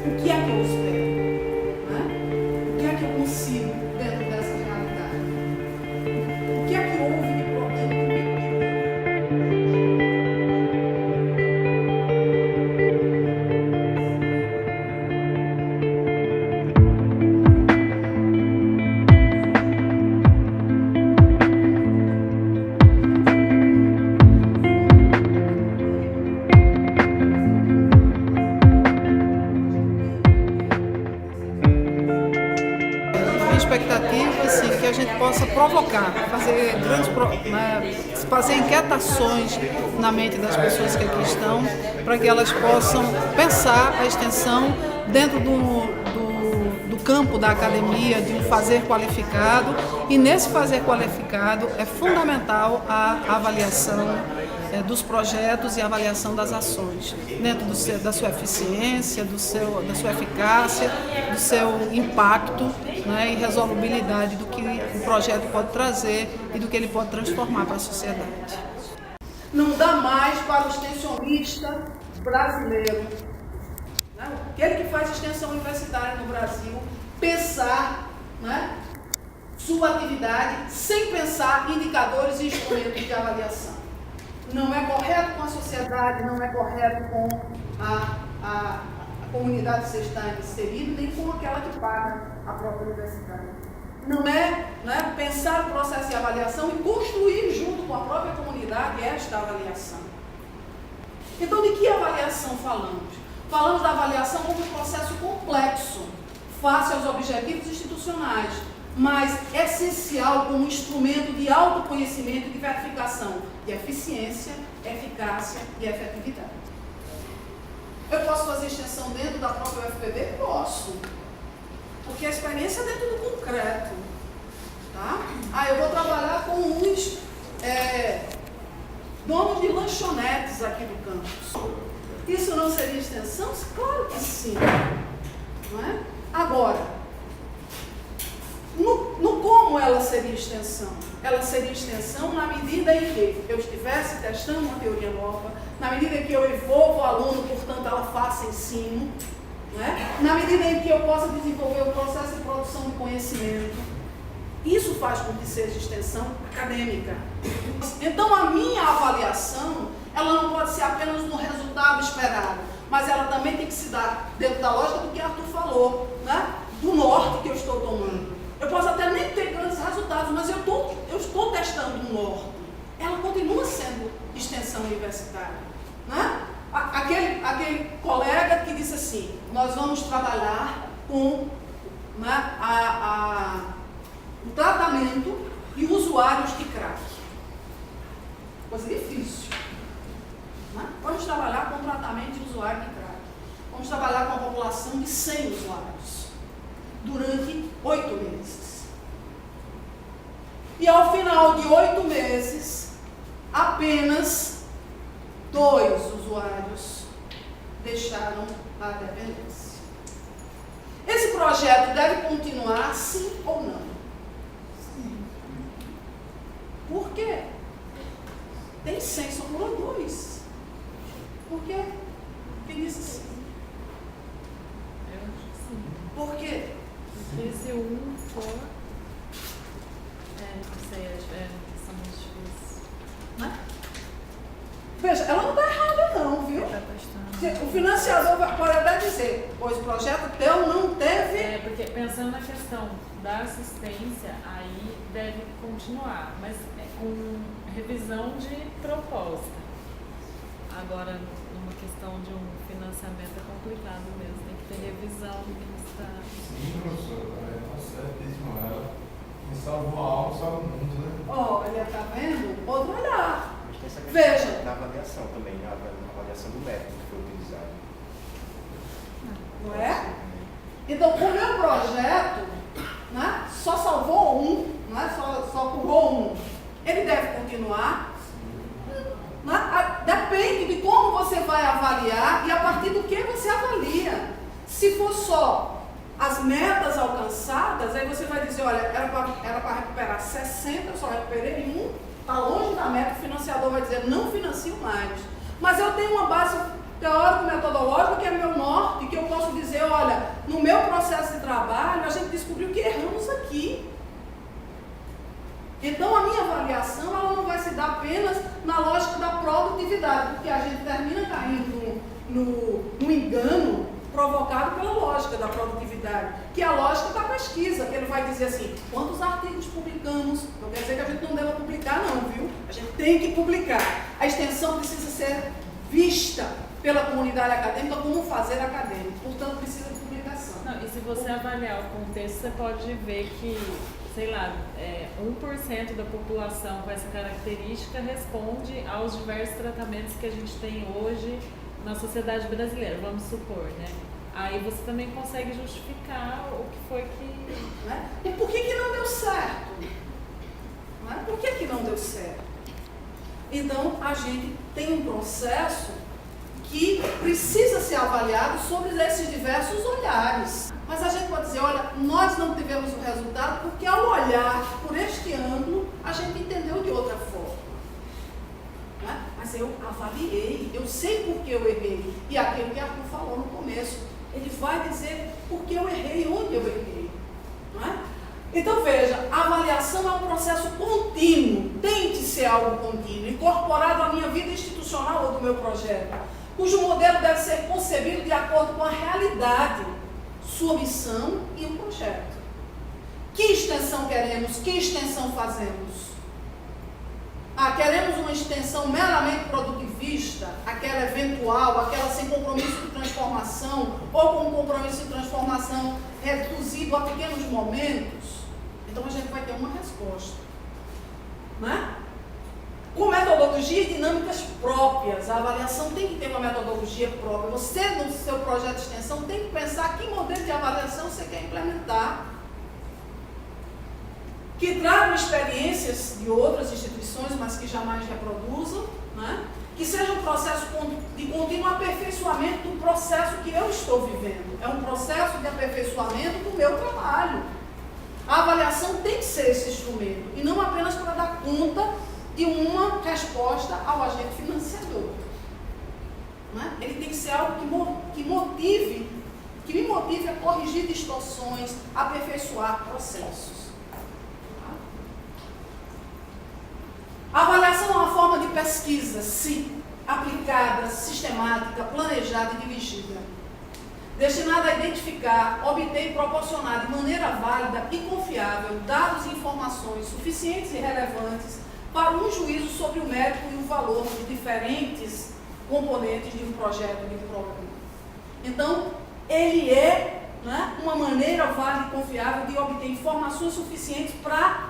O que é que eu espero? Né? O que é que eu consigo dentro dessa realidade? O que é que houve de problema comigo? Expectativa assim, que a gente possa provocar, fazer fazer inquietações na mente das pessoas que aqui estão, para que elas possam pensar a extensão dentro do campo da academia, de um fazer qualificado, e nesse fazer qualificado é fundamental a avaliação dos projetos e a avaliação das ações, dentro da sua eficiência, da sua eficácia, do seu impacto, né, e resolubilidade do que o projeto pode trazer e do que ele pode transformar para a sociedade. Não dá mais para o extensionista brasileiro, né, aquele que faz extensão universitária no Brasil, pensar, né, sua atividade sem pensar em indicadores e instrumentos de avaliação. Não é correto com a sociedade, não é correto com a comunidade que você está inserida, nem com aquela que paga a própria universidade. Não é, né, pensar o processo de avaliação e construir junto com a própria comunidade esta avaliação. Então, de que avaliação falamos? Falamos da avaliação como um processo complexo, face aos objetivos institucionais, mas essencial como instrumento de autoconhecimento e de verificação de eficiência, eficácia e efetividade. Eu posso fazer extensão dentro da própria UFPB? Posso. Porque a experiência é dentro do concreto. Tá? Eu vou trabalhar com uns donos de lanchonetes aqui do campus. Isso não seria extensão? Claro que sim. Não é? Agora, no como ela seria extensão? Ela seria extensão na medida em que eu estivesse testando uma teoria nova, na medida em que eu envolvo o aluno, portanto ela faça ensino, né? Na medida em que eu possa desenvolver o processo de produção de conhecimento. Isso faz com que seja extensão acadêmica. Então a minha avaliação, ela não pode ser apenas no resultado esperado, mas ela também tem que se dar dentro da lógica do que Arthur falou, né? Do norte que eu estou tomando. Eu posso até nem ter grandes resultados, mas eu estou testando um norte. Ela continua sendo extensão universitária. Né? Aquele colega que disse assim, nós vamos trabalhar com, né, o tratamento de usuários de crack. Coisa difícil. Né? Vamos trabalhar com o tratamento de usuário de crack. Vamos trabalhar com a população de 100 usuários. Durante 8 meses. E ao final de 8 meses, apenas 2 usuários deixaram a dependência. Esse projeto deve continuar, sim ou não? Sim. Por quê? Tem 100, sobrou 2. Por quê? Quem disse sim? Eu acho que sim. Por quê? Se um for, não sei, é questão muito difícil. Né? Veja, ela não está errada não, viu? O financiador pode até dizer, pois o projeto teu não teve... Porque pensando na questão da assistência, aí deve continuar, mas com revisão de proposta. Agora, numa questão de um financiamento é complicado mesmo, tem que ter revisão do que está... Sim, professora, tá certíssimo. Ela me salvou a alma, salva o mundo, né? Olha, tá vendo? Outro olhar. Veja. Da avaliação também, a avaliação do método que foi utilizado. Não é? Então, o meu projeto, né, só salvou um, não é? Só curou um. Ele deve continuar. Né? Depende de como você vai avaliar e a partir do que você avalia. Se for só as metas alcançadas, aí você vai dizer, olha, era para recuperar 60, eu só recuperei 1, está longe da meta, o financiador vai dizer, não financio mais. Mas eu tenho uma base teórico-metodológica que é meu norte, que eu posso posso dizer, olha, no meu processo de trabalho, a gente descobriu que erramos aqui. Então, a minha avaliação, ela não vai se dar apenas na lógica da produtividade, porque a gente termina caindo no engano provocado pela lógica da produtividade, que é a lógica da pesquisa, que ele vai dizer assim, quantos artigos publicamos? Não quer dizer que a gente não deva publicar não, viu? A gente tem que publicar. A extensão precisa ser vista pela comunidade acadêmica como um fazer acadêmico, portanto precisa de publicação. Não, e se você avaliar o contexto, você pode ver que, sei lá, 1% da população com essa característica responde aos diversos tratamentos que a gente tem hoje na sociedade brasileira, vamos supor, né? Aí você também consegue justificar o que foi que... Né? E por que não deu certo? Né? Por que não deu certo? Então, a gente tem um processo que precisa ser avaliado sobre esses diversos olhares. Mas a gente pode dizer, olha, nós não tivemos o resultado porque ao olhar por este ângulo, a gente entendeu de outra forma. Né? Mas eu avaliei, eu sei por que eu errei. E aquilo que Arthur falou no começo, ele vai dizer por que eu errei, onde eu errei. Não é? Então veja, a avaliação é um processo contínuo, tem de ser algo contínuo, incorporado à minha vida institucional ou do meu projeto, cujo modelo deve ser concebido de acordo com a realidade, sua missão e o projeto. Que extensão queremos? Que extensão fazemos? Queremos uma extensão meramente produtivista, aquela eventual, aquela sem compromisso de transformação, ou com um compromisso de transformação reduzido a pequenos momentos? Então a gente vai ter uma resposta. Né? Com metodologia e dinâmicas próprias, a avaliação tem que ter uma metodologia própria. Você, no seu projeto de extensão, tem que pensar que modelo de avaliação você quer implementar, que tragam experiências de outras instituições, mas que jamais reproduzam, né? Que seja um processo de contínuo aperfeiçoamento do processo que eu estou vivendo. É um processo de aperfeiçoamento do meu trabalho. A avaliação tem que ser esse instrumento, e não apenas para dar conta de uma resposta ao agente financiador. Né? Ele tem que ser algo que me motive a corrigir distorções, a aperfeiçoar processos. A avaliação é uma forma de pesquisa, sim, aplicada, sistemática, planejada e dirigida, destinada a identificar, obter e proporcionar de maneira válida e confiável dados e informações suficientes e relevantes para um juízo sobre o mérito e o valor de diferentes componentes de um projeto, de um programa. Então, ele é, né, uma maneira válida e confiável de obter informações suficientes para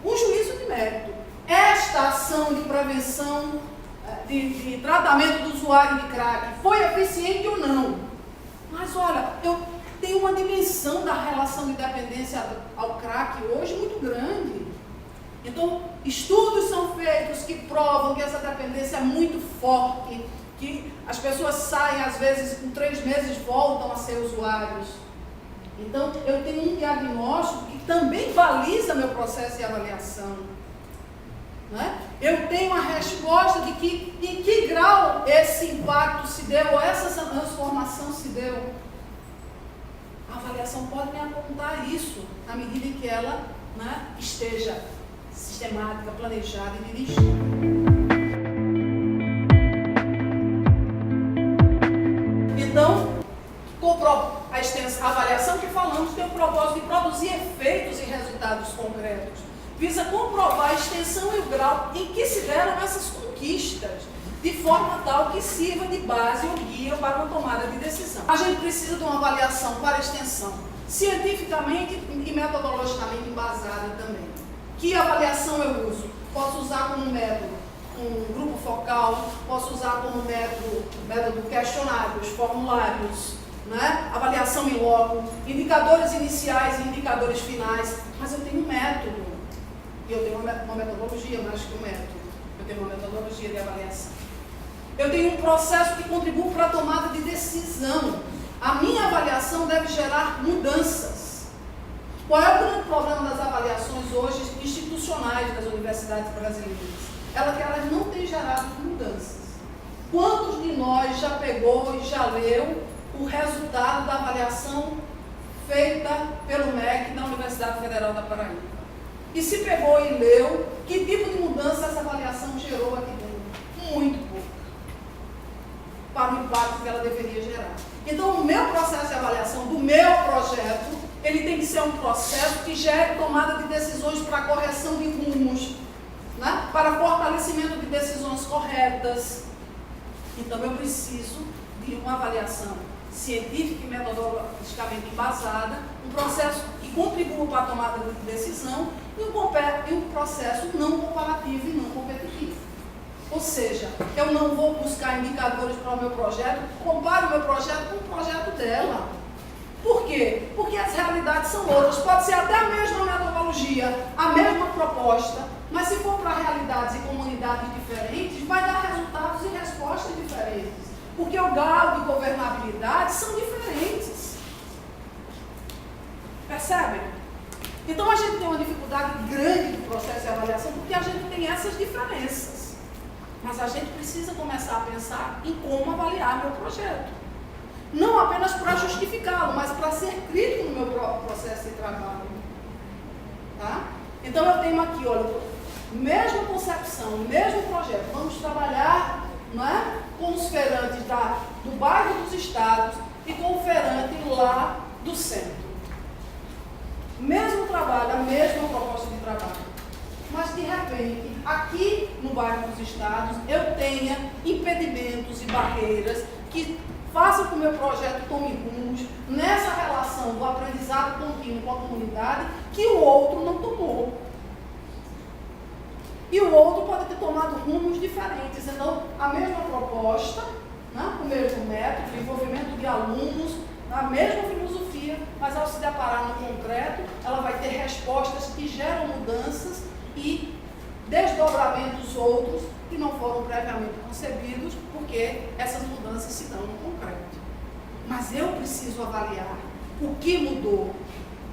um juízo de mérito. Esta ação de prevenção, de tratamento do usuário de crack foi eficiente ou não? Mas olha, eu tenho uma dimensão da relação de dependência ao crack hoje muito grande. Então, estudos são feitos que provam que essa dependência é muito forte, que as pessoas saem, às vezes, com 3 meses, voltam a ser usuários. Então, eu tenho um diagnóstico que também baliza meu processo de avaliação. Né? Eu tenho a resposta de que, em que grau esse impacto se deu, ou essa transformação se deu. A avaliação pode me apontar isso, na medida em que ela, né, esteja sistemática, planejada e dirigida. Então, a avaliação que falamos tem o propósito de produzir efeitos e resultados concretos. Visa comprovar a extensão e o grau em que se deram essas conquistas, de forma tal que sirva de base ou guia para uma tomada de decisão. A gente precisa de uma avaliação para a extensão, cientificamente e metodologicamente embasada também. Que avaliação eu uso? Posso usar como método um grupo focal, posso usar como método questionários, formulários, né? Avaliação em loco, indicadores iniciais e indicadores finais, mas eu tenho um método, e eu tenho uma metodologia mais que um método, eu tenho uma metodologia de avaliação. Eu tenho um processo que contribui para a tomada de decisão. A minha avaliação deve gerar mudanças. Qual é o grande problema das avaliações hoje institucionais das universidades brasileiras? Elas não têm gerado mudanças. Quantos de nós já pegou e já leu o resultado da avaliação feita pelo MEC da Universidade Federal da Paraíba. E se pegou e leu, que tipo de mudança essa avaliação gerou aqui dentro? Muito pouco, para o impacto que ela deveria gerar. Então, o meu processo de avaliação do meu projeto, ele tem que ser um processo que gere tomada de decisões para correção de rumos, né? Para fortalecimento de decisões corretas. Então, eu preciso de uma avaliação científica e metodologicamente embasada, um processo que contribua para a tomada de decisão e um processo não comparativo e não competitivo. Ou seja, eu não vou buscar indicadores para o meu projeto, comparo o meu projeto com o projeto dela. Por quê? Porque as realidades são outras. Pode ser até a mesma metodologia, a mesma proposta, mas se for para realidades e comunidades diferentes, vai dar resultados e respostas diferentes. Porque o grau de governabilidade são diferentes. Percebem? Então a gente tem uma dificuldade grande no processo de avaliação porque a gente tem essas diferenças. Mas a gente precisa começar a pensar em como avaliar meu projeto. Não apenas para justificá-lo, mas para ser crítico no meu próprio processo de trabalho. Tá? Então eu tenho aqui, olha, mesma concepção, mesmo projeto, vamos trabalhar, não é, com os feirantes do bairro dos estados e com o feirante lá do centro. Mesmo trabalho, a mesma proposta de trabalho. Mas, de repente, aqui no bairro dos estados, eu tenha impedimentos e barreiras que façam com que o meu projeto tome rumos nessa relação do aprendizado contínuo com a comunidade que o outro não tomou. E o outro pode ter tomado rumos diferentes. Então, a mesma proposta, né, o mesmo método, o envolvimento de alunos, a mesma filosofia, mas ao se deparar no concreto, ela vai ter respostas que geram mudanças e desdobramentos outros que não foram previamente concebidos, porque essas mudanças se dão no concreto. Mas eu preciso avaliar o que mudou,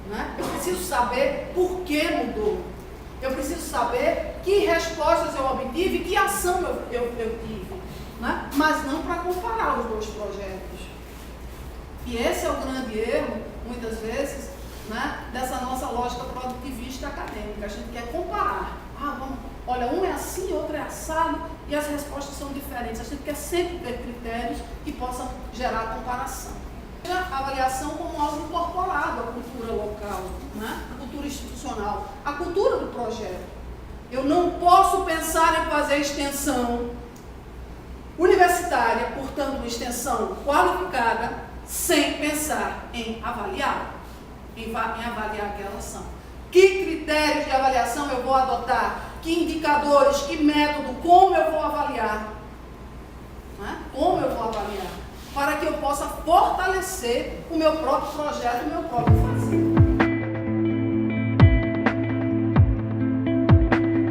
né? Eu preciso saber por que mudou. Eu preciso saber que respostas eu obtive, que ação eu tive, né? Mas não para comparar os dois projetos. E esse é o grande erro, muitas vezes, né, dessa nossa lógica produtivista acadêmica. A gente quer comparar. Olha, um é assim, outro é assado, e as respostas são diferentes. A gente quer sempre ter critérios que possam gerar comparação. A avaliação como algo incorporado à cultura local, né, à cultura institucional, à cultura do projeto. Eu não posso pensar em fazer extensão universitária, portanto, uma extensão qualificada, sem pensar em avaliar, em avaliar aquela ação. Que critérios de avaliação eu vou adotar? Que indicadores, que método, como eu vou avaliar? Né? Como eu vou avaliar? Para que eu possa fortalecer o meu próprio projeto, o meu próprio fazer.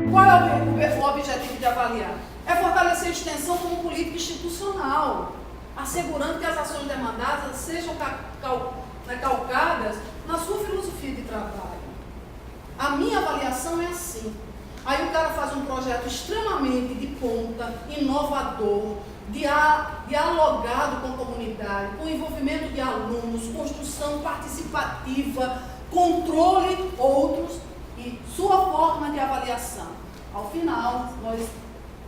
Qual é o objetivo de avaliar? É fortalecer a extensão como política institucional, assegurando que as ações demandadas sejam calcadas na sua filosofia de trabalho. A minha avaliação é assim. Aí o cara faz um projeto extremamente de ponta, inovador, dialogado com a comunidade, com envolvimento de alunos, construção participativa, controle outros e sua forma de avaliação. Ao final, nós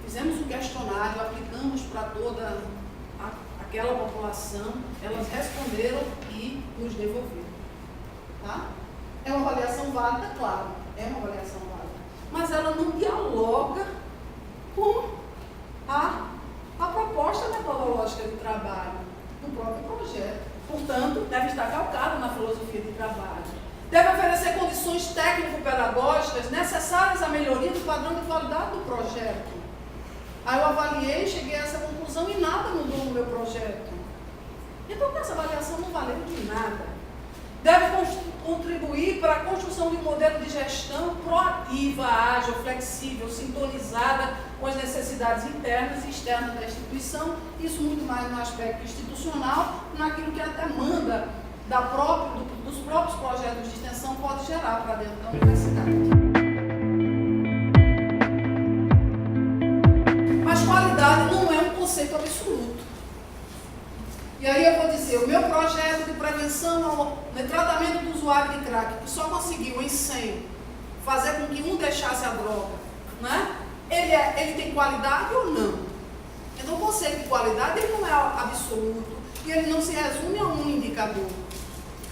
fizemos um questionário, aplicamos para toda aquela população, elas responderam e nos devolveram. Tá? É uma avaliação válida, claro, é uma avaliação válida, mas ela não dialoga com a proposta metodológica de trabalho do próprio projeto. Portanto, deve estar calcado na filosofia de trabalho. Deve oferecer condições técnico-pedagógicas necessárias à melhoria do padrão de qualidade do projeto. Aí eu avaliei, cheguei a essa conclusão e nada mudou no meu projeto. Então, essa avaliação não valeu de nada. Deve contribuir para a construção de um modelo de gestão proativa, ágil, flexível, sintonizada com as necessidades internas e externas da instituição, isso muito mais no aspecto institucional, naquilo que a demanda dos próprios projetos de extensão pode gerar para dentro da universidade. Mas qualidade não é um conceito absoluto. E aí eu vou dizer, o meu projeto de prevenção no tratamento do usuário de crack, que só conseguiu em 100 fazer com que um deixasse a droga, né? Ele tem qualidade ou não? Então o conceito de qualidade ele não é absoluto e ele não se resume a um indicador.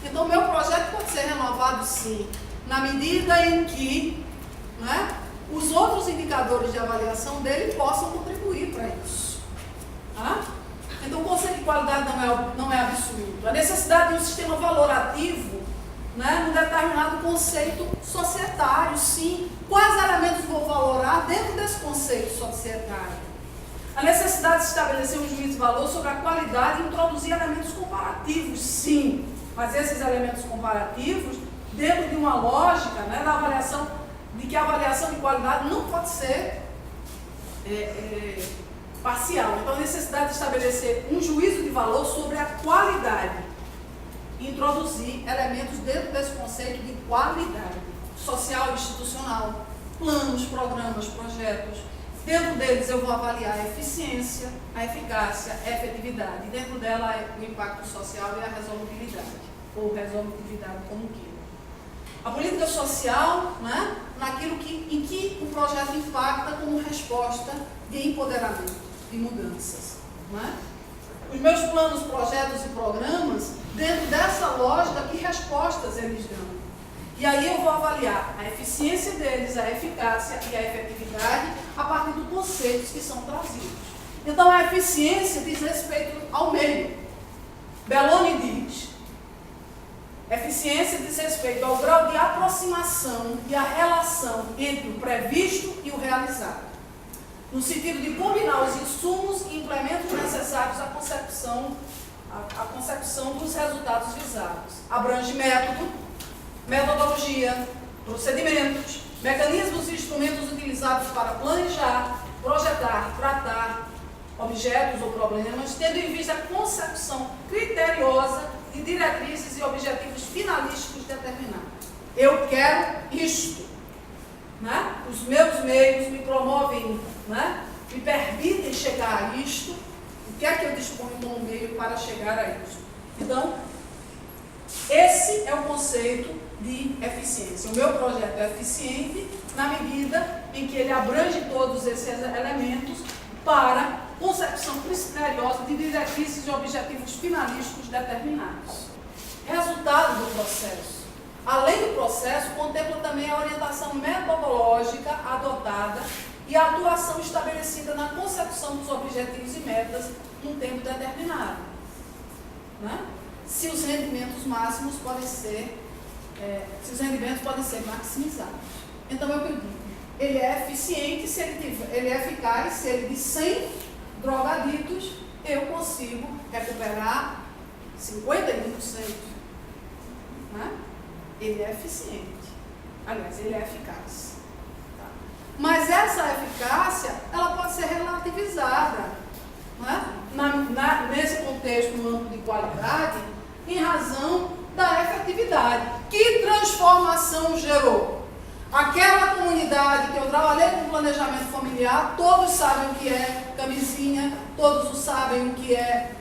Então o meu projeto pode ser renovado sim, na medida em que, né, os outros indicadores de avaliação dele possam contribuir para isso. Tá? Então o conceito de qualidade não é absoluto. A necessidade de um sistema valorativo, né, num determinado conceito societário, sim. Quais elementos vou valorar dentro desse conceito societário? A necessidade de estabelecer um juízo de valor sobre a qualidade e introduzir elementos comparativos, sim. Mas esses elementos comparativos, dentro de uma lógica, né, da avaliação, de que a avaliação de qualidade não pode ser parcial. Então, a necessidade de estabelecer um juízo de valor sobre a qualidade e introduzir elementos dentro desse conceito de qualidade social e institucional, planos, programas, projetos. Dentro deles eu vou avaliar a eficiência, a eficácia, a efetividade. E dentro dela o impacto social e a resolubilidade, ou resolutividade como queira. A política social, né, naquilo em que o projeto impacta como resposta de empoderamento, de mudanças. Né? Os meus planos, projetos e programas, dentro dessa lógica, que respostas eles dão? E aí eu vou avaliar a eficiência deles, a eficácia e a efetividade a partir dos conceitos que são trazidos. Então a eficiência diz respeito ao meio. Belloni diz, eficiência diz respeito ao grau de aproximação e a relação entre o previsto e o realizado, no sentido de combinar os insumos e implementos necessários à concepção dos resultados visados. Abrange método, metodologia, procedimentos, mecanismos e instrumentos utilizados para planejar, projetar, tratar objetos ou problemas, tendo em vista a concepção criteriosa de diretrizes e objetivos finalísticos determinados. Eu quero isto. Né? Os meus meios me promovem, né? Me permitem chegar a isto. O que é que eu disponho como meio para chegar a isto? Então, esse é o conceito de eficiência. O meu projeto é eficiente na medida em que ele abrange todos esses elementos para concepção criteriosa de diretrizes e objetivos finalísticos determinados. Resultado do processo. Além do processo, contempla também a orientação metodológica adotada e a atuação estabelecida na concepção dos objetivos e metas num tempo determinado. Né? Se os rendimentos máximos podem ser, se os rendimentos podem ser maximizados. Então, é o que eu digo. Ele é eficiente, se ele é eficaz, se ele de 100 drogaditos, eu consigo recuperar 51%. Né? Ele é eficiente. Aliás, ele é eficaz. Tá? Mas essa eficácia, ela pode ser relativizada. Né? Nesse contexto amplo de qualidade, em razão da efetividade. Que transformação gerou? Aquela comunidade que eu trabalhei com planejamento familiar, todos sabem o que é camisinha, todos sabem o que é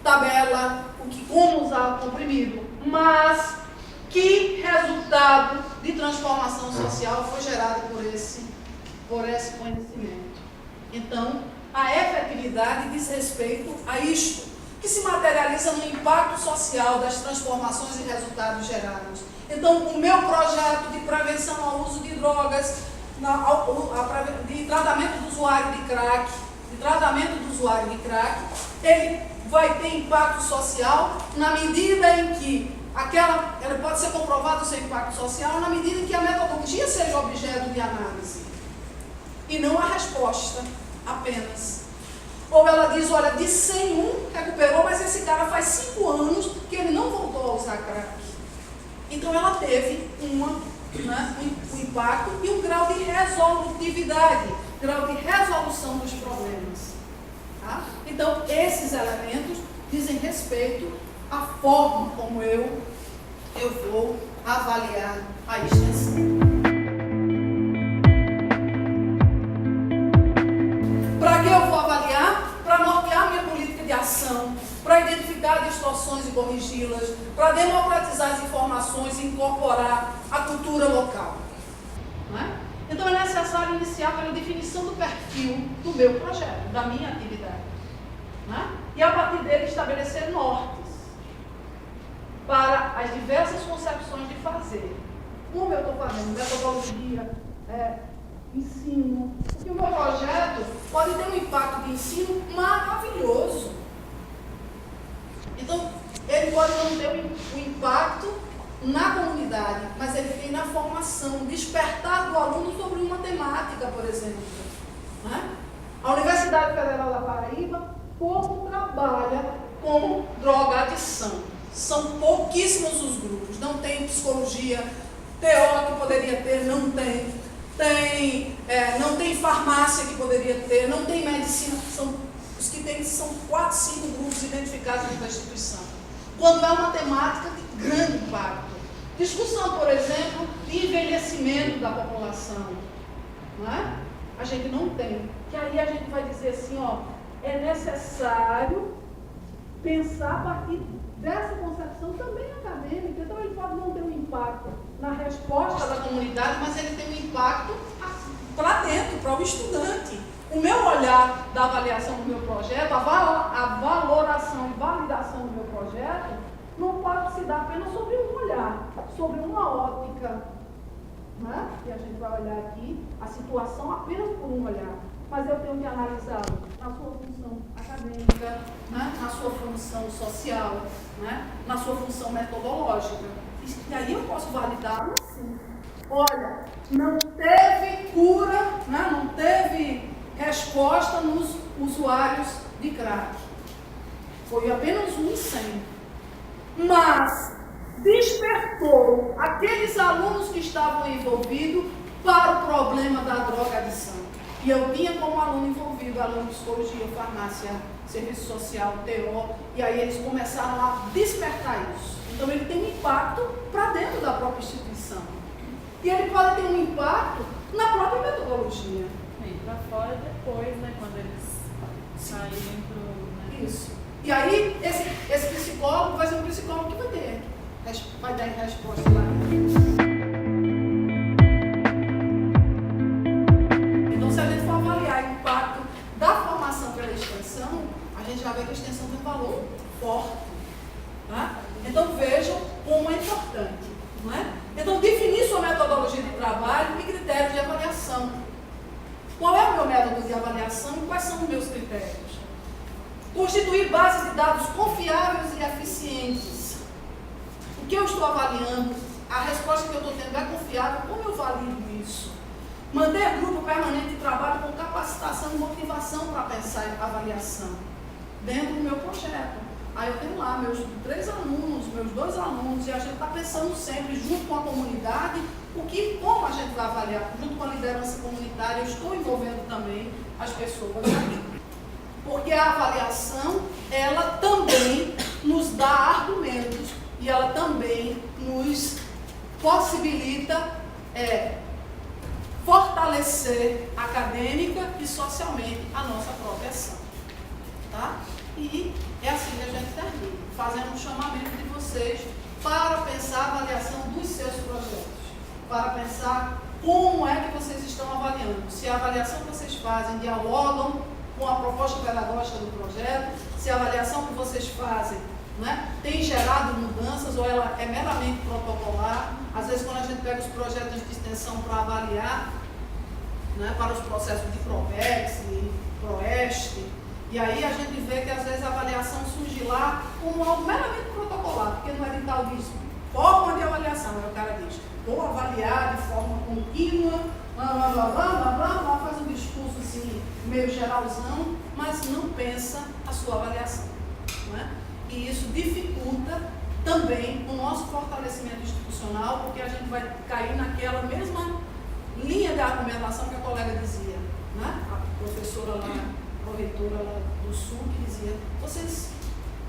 tabela, como usar comprimido. Mas que resultado de transformação social foi gerado por esse conhecimento? Então, a efetividade diz respeito a isto, que se materializa no impacto social das transformações e resultados gerados. Então, o meu projeto de prevenção ao uso de drogas, de tratamento do usuário de crack, ele vai ter impacto social na medida em que ele pode ser comprovado o seu impacto social na medida em que a metodologia seja objeto de análise e não a resposta apenas. Ou ela diz, olha, de 101 recuperou, mas esse cara faz 5 anos que ele não voltou a usar crack. Então ela teve um impacto e um grau de resolutividade, grau de resolução dos problemas. Tá? Então esses elementos dizem respeito à forma como eu vou avaliar a extensão. Para que eu vou avaliar? Para nortear minha política de ação, para para identificar distorções e corrigi-las, para democratizar as informações e incorporar a cultura local. Não é? Então é necessário iniciar pela definição do perfil do meu projeto, da minha atividade. Não é? E a partir dele estabelecer nortes para as diversas concepções de fazer. Como eu estou fazendo? Metodologia, ensino. Porque o meu projeto pode ter um impacto de ensino maravilhoso. Então, ele pode não ter um impacto na comunidade, mas ele tem na formação, despertar do aluno sobre uma temática, por exemplo. Né? A Universidade Federal da Paraíba pouco trabalha com drogadição. São pouquíssimos os grupos. Não tem psicologia, TO que poderia ter, não tem. Não tem farmácia que poderia ter, não tem medicina. Os que tem são 4, 5 grupos identificados dentro da instituição. Quando é uma temática de grande impacto. Discussão, por exemplo, de envelhecimento da população. Não é? A gente não tem. Que aí a gente vai dizer assim, ó, é necessário pensar a partir dessa concepção também acadêmica. Então ele pode não ter um impacto na resposta da comunidade, mas ele tem um impacto para dentro, para o estudante. O meu olhar da avaliação do meu projeto, a valoração e validação do meu projeto, não pode se dar apenas sobre um olhar, sobre uma ótica. Né? E a gente vai olhar aqui a situação apenas por um olhar. Mas eu tenho que analisá-lo na sua função acadêmica, né? Na sua função social, né? Na sua função metodológica. E aí eu posso validá-lo assim. Olha, não teve cura, né? Não teve resposta nos usuários de crack. Foi apenas 1 em 100. Mas despertou aqueles alunos que estavam envolvidos para o problema da drogadição. E eu tinha como aluno envolvido, aluno de psicologia, farmácia, serviço social, TO, e aí eles começaram a despertar isso. Então ele tem um impacto para dentro da própria instituição. E ele pode ter um impacto na própria metodologia. E para fora depois, né, quando eles saírem para o... Isso. E aí esse psicólogo vai ser um psicólogo que vai dar resposta lá. Se a gente for avaliar o impacto da formação pela extensão, a gente já vê que a extensão tem um valor forte. Tá? Então vejam como é importante. Não é? Então definir sua metodologia de trabalho e critérios de avaliação. Qual é o meu método de avaliação e quais são os meus critérios? Constituir bases de dados confiáveis e eficientes. O que eu estou avaliando? A resposta que eu estou tendo é confiável? Como eu valido isso? Manter grupo permanente de trabalho com capacitação e motivação para pensar em avaliação dentro do meu projeto. Aí eu tenho lá meus 3 alunos, meus 2 alunos, e a gente está pensando sempre, junto com a comunidade, como a gente vai avaliar, junto com a liderança comunitária, eu estou envolvendo também as pessoas aqui. Porque a avaliação, ela também nos dá argumentos e ela também nos possibilita fortalecer acadêmica e socialmente a nossa própria ação. Tá? E é assim que a gente termina, fazendo um chamamento de vocês para pensar a avaliação dos seus projetos, para pensar como é que vocês estão avaliando, se a avaliação que vocês fazem dialogam com a proposta pedagógica do projeto, se a avaliação que vocês fazem, né, tem gerado mudanças ou ela é meramente protocolar. Às vezes, quando a gente pega os projetos de extensão para avaliar, né, para os processos de PROVEX e PROEST, e aí a gente vê que às vezes a avaliação surge lá como algo meramente protocolar, porque no edital diz forma de avaliação, aí o cara diz, vou avaliar de forma contínua, faz um discurso assim, meio geralzão, mas não pensa a sua avaliação. Não é? E isso dificulta também o nosso fortalecimento institucional, porque a gente vai cair naquela mesma linha de argumentação que a colega dizia, né? A professora lá, a reitora lá do Sul, que dizia,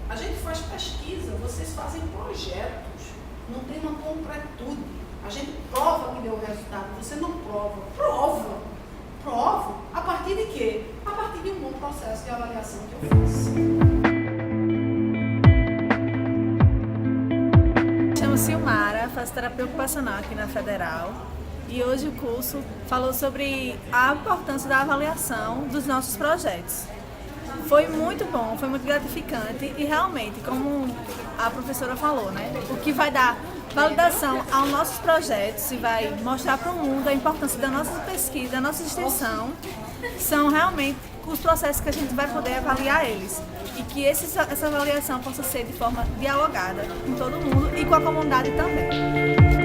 a gente faz pesquisa, vocês fazem projetos, não tem uma concretude. A gente prova que deu resultado, você não prova. Prova. A partir de quê? A partir de um bom processo de avaliação que eu fiz. faço terapia ocupacional aqui na Federal e hoje o curso falou sobre a importância da avaliação dos nossos projetos. Foi muito bom, foi muito gratificante e realmente, como a professora falou, né, o que vai dar validação aos nossos projetos e vai mostrar para o mundo a importância da nossa pesquisa, da nossa extensão, são realmente os processos que a gente vai poder avaliar eles e que essa avaliação possa ser de forma dialogada com todo mundo e com a comunidade também.